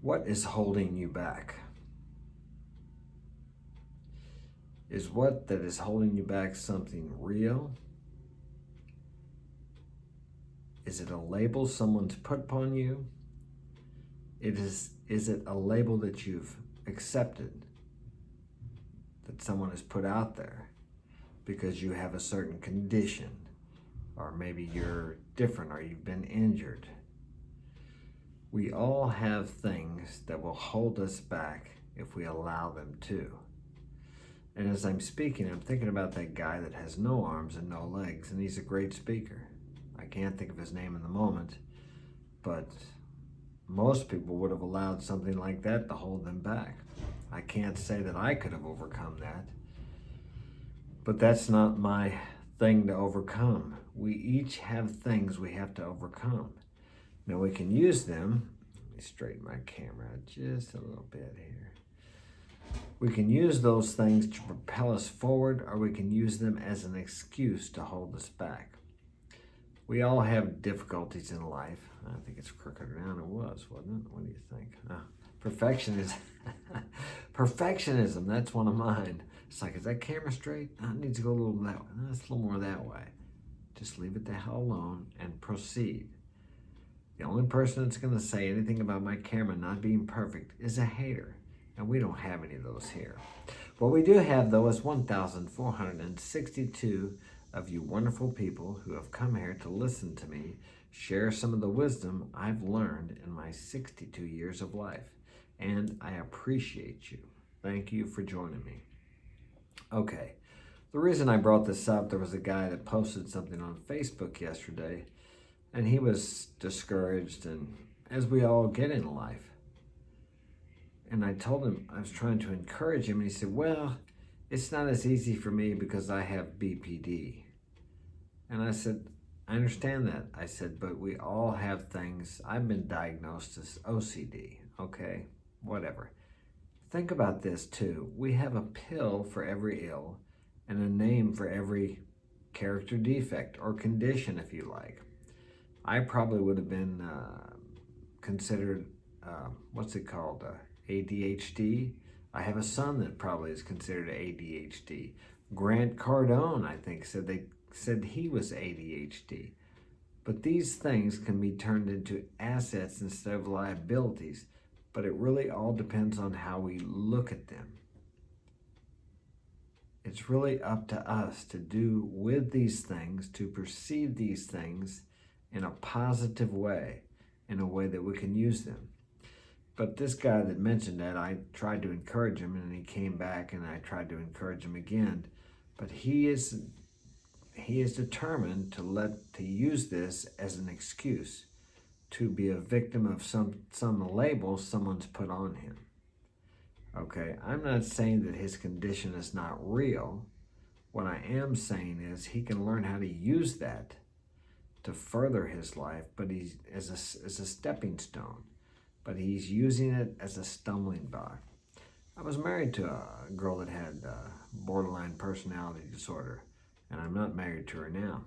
What is holding you back? Is what that is holding you back something real? Is it a label someone's put upon you? Is it a label that you've accepted, that someone has put out there because you have a certain condition, or maybe you're different, or you've been injured? We all have things that will hold us back if we allow them to. And as I'm speaking, I'm thinking about that guy that has no arms and no legs, and he's a great speaker. I can't think of his name in the moment, but most people would have allowed something like that to hold them back. I can't say that I could have overcome that, but that's not my thing to overcome. We each have things we have to overcome. Now we can use them. Let me straighten my camera just a little bit here. We can use those things to propel us forward, or we can use them as an excuse to hold us back. We all have difficulties in life. I think it's crooked around. It was, wasn't it? What do you think? Perfectionism. Perfectionism, that's one of mine. It's like, is that camera straight? No, it needs to go a little that way. No, it's a little more that way. Just leave it the hell alone and proceed. The only person that's going to say anything about my camera not being perfect is a hater. And we don't have any of those here. What we do have, though, is 1,462 of you wonderful people who have come here to listen to me share some of the wisdom I've learned in my 62 years of life. And I appreciate you. Thank you for joining me. Okay, the reason I brought this up, there was a guy that posted something on Facebook yesterday, and he was discouraged, and as we all get in life. And I told him, I was trying to encourage him, and he said, well, it's not as easy for me because I have BPD. And I said, I understand that. I said, but we all have things. I've been diagnosed as OCD, okay? Whatever. Think about this too. We have a pill for every ill and a name for every character defect or condition, if you like. I probably would have been considered, what's it called, ADHD. I have a son that probably is considered ADHD. Grant Cardone, I think, said he was ADHD. But these things can be turned into assets instead of liabilities. But it really all depends on how we look at them. It's really up to us to do with these things, to perceive these things in a positive way, in a way that we can use them. But this guy that mentioned that, I tried to encourage him, and he came back, and I tried to encourage him again. But he is determined to use this as an excuse to be a victim of some label someone's put on him. Okay, I'm not saying that his condition is not real. What I am saying is he can learn how to use that to further his life, but he's as a stepping stone. But he's using it as a stumbling block. I was married to a girl that had borderline personality disorder, and I'm not married to her now.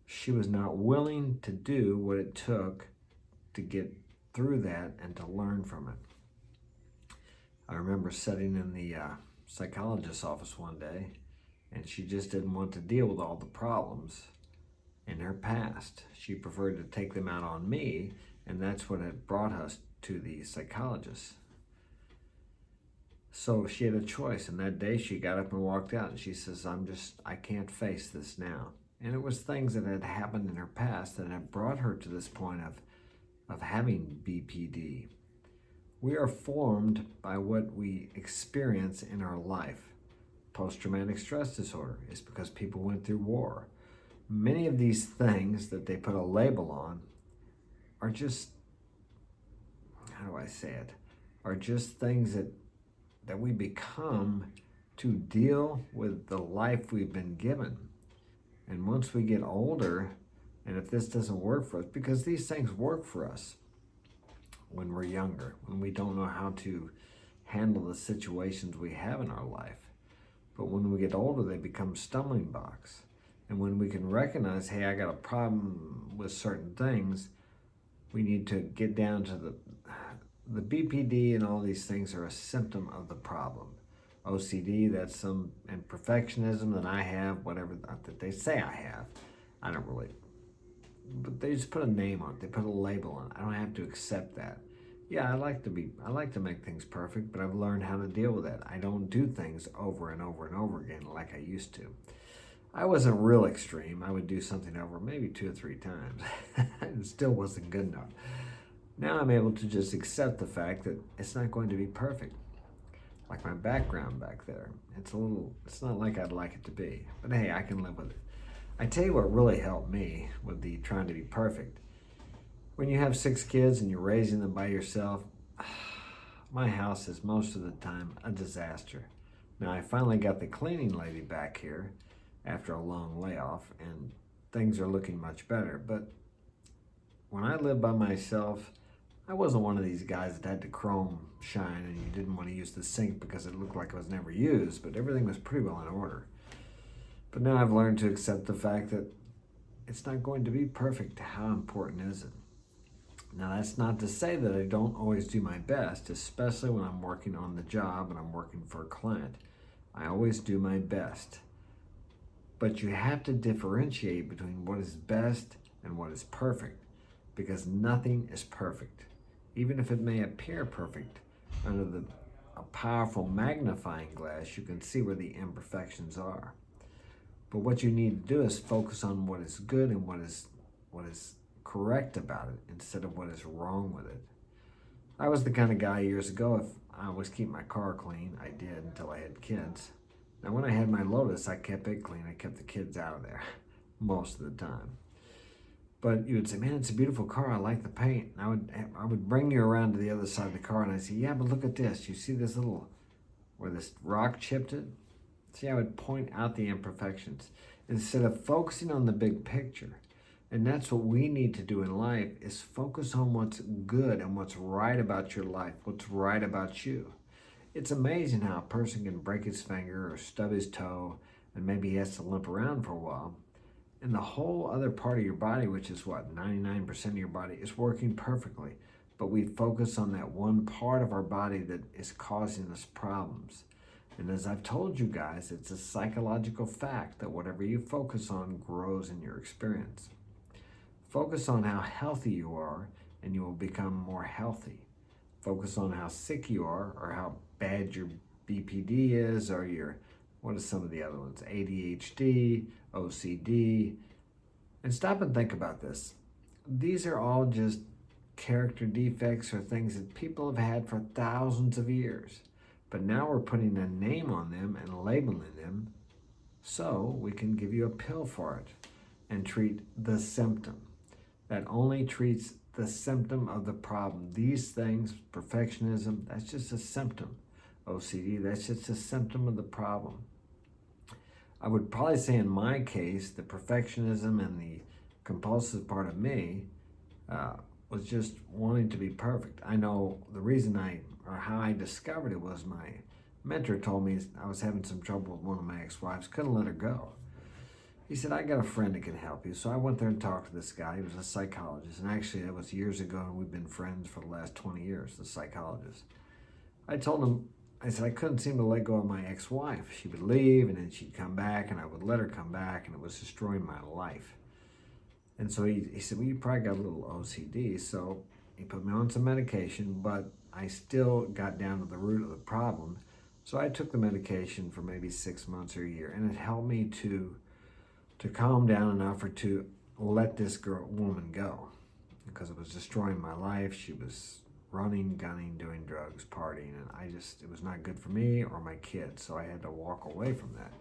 She was not willing to do what it took to get through that and to learn from it. I remember sitting in the psychologist's office one day, and she just didn't want to deal with all the problems in her past. She preferred to take them out on me, and that's what had brought us to the psychologist. So she had a choice, and that day she got up and walked out, and she says, I can't face this now. And it was things that had happened in her past that had brought her to this point of having BPD. We are formed by what we experience in our life. Post-traumatic stress disorder is because people went through war. Many of these things that they put a label on are just, how do I say it, are just things that we become to deal with the life we've been given. And once we get older, and if this doesn't work for us, because these things work for us when we're younger, when we don't know how to handle the situations we have in our life. But when we get older, they become stumbling blocks. And when we can recognize, hey, I got a problem with certain things, We need to get down to the BPD and all these things are a symptom of the problem. OCD, that's some imperfectionism that I have, whatever that they say I have. I don't really, but they just put a name on it. They put a label on it. I don't have to accept that. Yeah, I like to make things perfect, but I've learned how to deal with that. I don't do things over and over and over again like I used to. I wasn't real extreme. I would do something over maybe 2 or 3 times. It still wasn't good enough. Now I'm able to just accept the fact that it's not going to be perfect. Like my background back there. It's not like I'd like it to be. But hey, I can live with it. I tell you what really helped me with the trying to be perfect. When you have 6 kids and you're raising them by yourself, my house is most of the time a disaster. Now I finally got the cleaning lady back here after a long layoff and things are looking much better. But when I lived by myself, I wasn't one of these guys that had the chrome shine and you didn't want to use the sink because it looked like it was never used, but everything was pretty well in order. But now I've learned to accept the fact that it's not going to be perfect. How important is it? Now, that's not to say that I don't always do my best, especially when I'm working on the job and I'm working for a client. I always do my best. But you have to differentiate between what is best and what is perfect, because nothing is perfect. Even if it may appear perfect, under a powerful magnifying glass, you can see where the imperfections are. But what you need to do is focus on what is good and what is correct about it instead of what is wrong with it. I was the kind of guy years ago, if I always keep my car clean, I did until I had kids. Now when I had my Lotus, I kept it clean. I kept the kids out of there most of the time. But you would say, man, it's a beautiful car. I like the paint. And I would bring you around to the other side of the car and I'd say, yeah, but look at this. You see this where this rock chipped it? See, I would point out the imperfections instead of focusing on the big picture. And that's what we need to do in life is focus on what's good and what's right about your life, what's right about you. It's amazing how a person can break his finger or stub his toe and maybe he has to limp around for a while. And the whole other part of your body, which is 99% of your body, is working perfectly. But we focus on that one part of our body that is causing us problems. And as I've told you guys, it's a psychological fact that whatever you focus on grows in your experience. Focus on how healthy you are and you will become more healthy. Focus on how sick you are or how bad your BPD is or what are some of the other ones? ADHD, OCD. And stop and think about this. These are all just character defects or things that people have had for thousands of years. But now we're putting a name on them and labeling them so we can give you a pill for it and treat the symptom. That only treats the symptom of the problem. These things, perfectionism, that's just a symptom. OCD, that's just a symptom of the problem. I would probably say in my case, the perfectionism and the compulsive part of me was just wanting to be perfect. I know the reason how I discovered it was my mentor told me I was having some trouble with one of my ex-wives, couldn't let her go. He said, I got a friend that can help you. So I went there and talked to this guy. He was a psychologist. And actually, that was years ago, and we've been friends for the last 20 years, the psychologist. I told him, I said, I couldn't seem to let go of my ex-wife. She would leave, and then she'd come back, and I would let her come back, and it was destroying my life. And so he said, well, you probably got a little OCD. So he put me on some medication, but I still got down to the root of the problem. So I took the medication for maybe 6 months or a year, and it helped me to calm down enough or to let this woman go because it was destroying my life. She was running, gunning, doing drugs, partying, and it was not good for me or my kids, so I had to walk away from that.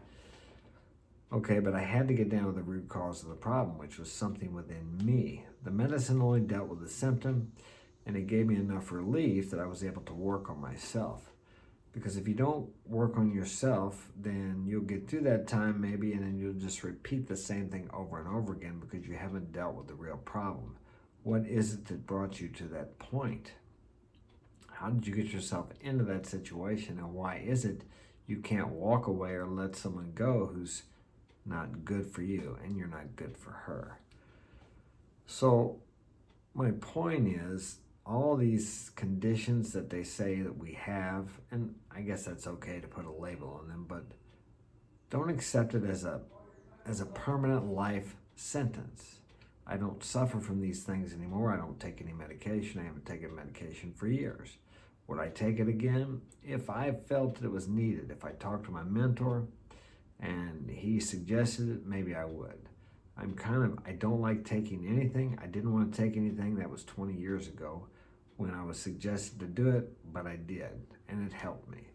Okay, but I had to get down to the root cause of the problem, which was something within me. The medicine only dealt with the symptom, and it gave me enough relief that I was able to work on myself. Because if you don't work on yourself, then you'll get through that time maybe, and then you'll just repeat the same thing over and over again because you haven't dealt with the real problem. What is it that brought you to that point? How did you get yourself into that situation, and why is it you can't walk away or let someone go who's not good for you and you're not good for her? So My point is, all these conditions that they say that we have, and I guess that's okay to put a label on them, but don't accept it as a permanent life sentence. I don't suffer from these things anymore. I don't take any medication. I haven't taken medication for years. Would I take it again? If I felt that it was needed, if I talked to my mentor and he suggested it, maybe I would. I don't like taking anything. I didn't want to take anything. That was 20 years ago when I was suggested to do it, but I did, and it helped me.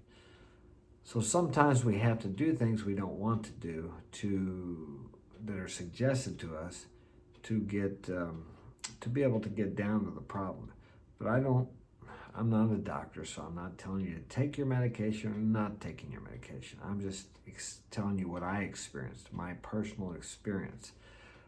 So sometimes we have to do things we don't want to do that are suggested to us to be able to get down to the problem. But I'm not a doctor, so I'm not telling you to take your medication or not taking your medication. I'm just telling you what I experienced, my personal experience.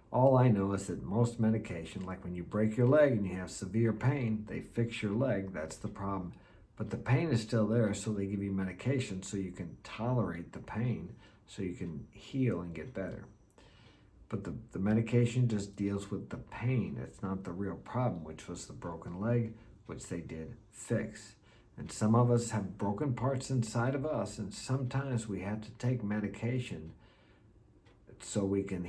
All I know is that most medication, like when you break your leg and you have severe pain, they fix your leg. That's the problem. But the pain is still there, so they give you medication so you can tolerate the pain, so you can heal and get better. But the medication just deals with the pain. It's not the real problem, which was the broken leg, which they did fix. And some of us have broken parts inside of us, and sometimes we have to take medication so we can,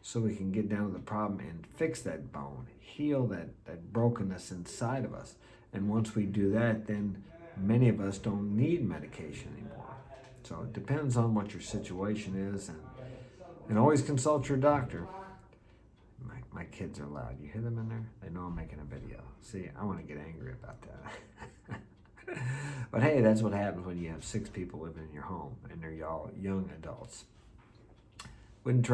so we can get down to the problem and fix that bone, heal that brokenness inside of us. And once we do that, then many of us don't need medication anymore. So it depends on what your situation is, and always consult your doctor. My kids are loud. You hear them in there? They know I'm making a video. See, I want to get angry about that. But hey, that's what happens when you have 6 people living in your home and they're all young adults. Wouldn't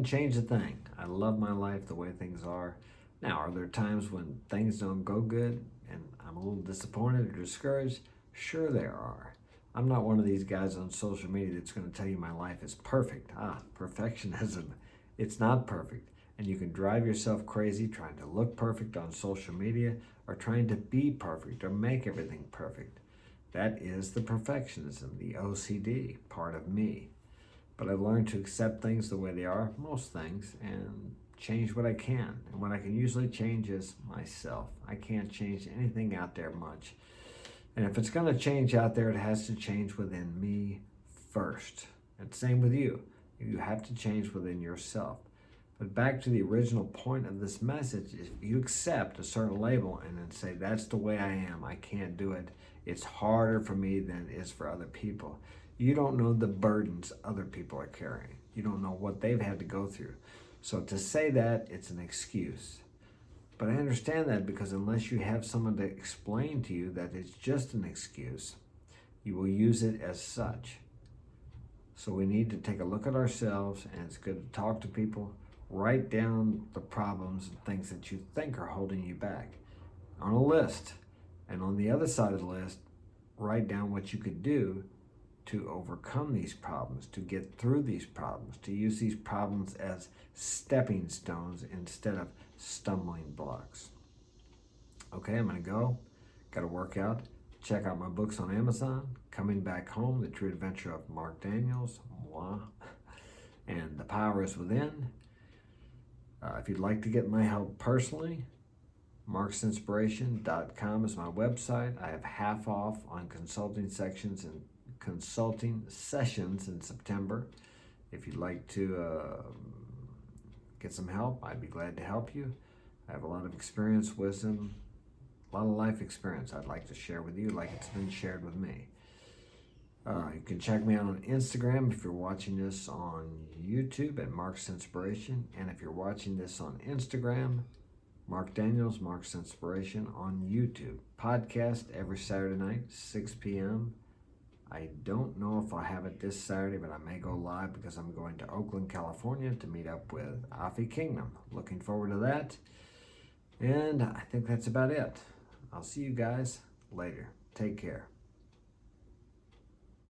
change a thing. I love my life the way things are. Now, are there times when things don't go good and I'm a little disappointed or discouraged? Sure there are. I'm not one of these guys on social media that's going to tell you my life is perfect. Perfectionism. It's not perfect. And you can drive yourself crazy trying to look perfect on social media or trying to be perfect or make everything perfect. That is the perfectionism, the OCD part of me. But I've learned to accept things the way they are, most things, and change what I can. And what I can usually change is myself. I can't change anything out there much. And if it's going to change out there, it has to change within me first. And same with you. You have to change within yourself. But back to the original point of this message, if you accept a certain label and then say, that's the way I am, I can't do it, it's harder for me than it is for other people. You don't know the burdens other people are carrying. You don't know what they've had to go through. So to say that, it's an excuse. But I understand that because unless you have someone to explain to you that it's just an excuse, you will use it as such. So we need to take a look at ourselves, and it's good to talk to people. Write down the problems and things that you think are holding you back on a list. And on the other side of the list, write down what you could do to overcome these problems, to get through these problems, to use these problems as stepping stones instead of stumbling blocks. Okay, I'm going to go. Got to work out. Check out my books on Amazon. Coming Back Home, The True Adventure of Mark Daniels, moi, and The Power is Within. If you'd like to get my help personally, marksinspiration.com is my website. I have half off on consulting sessions in September. If you'd like to get some help, I'd be glad to help you. I have a lot of experience, wisdom, a lot of life experience I'd like to share with you like it's been shared with me. You can check me out on Instagram if you're watching this on YouTube at Mark's Inspiration. And if you're watching this on Instagram, Mark Daniels, Mark's Inspiration on YouTube. Podcast every Saturday night, 6 p.m. I don't know if I'll have it this Saturday, but I may go live because I'm going to Oakland, California to meet up with Afi Kingdom. Looking forward to that. And I think that's about it. I'll see you guys later. Take care.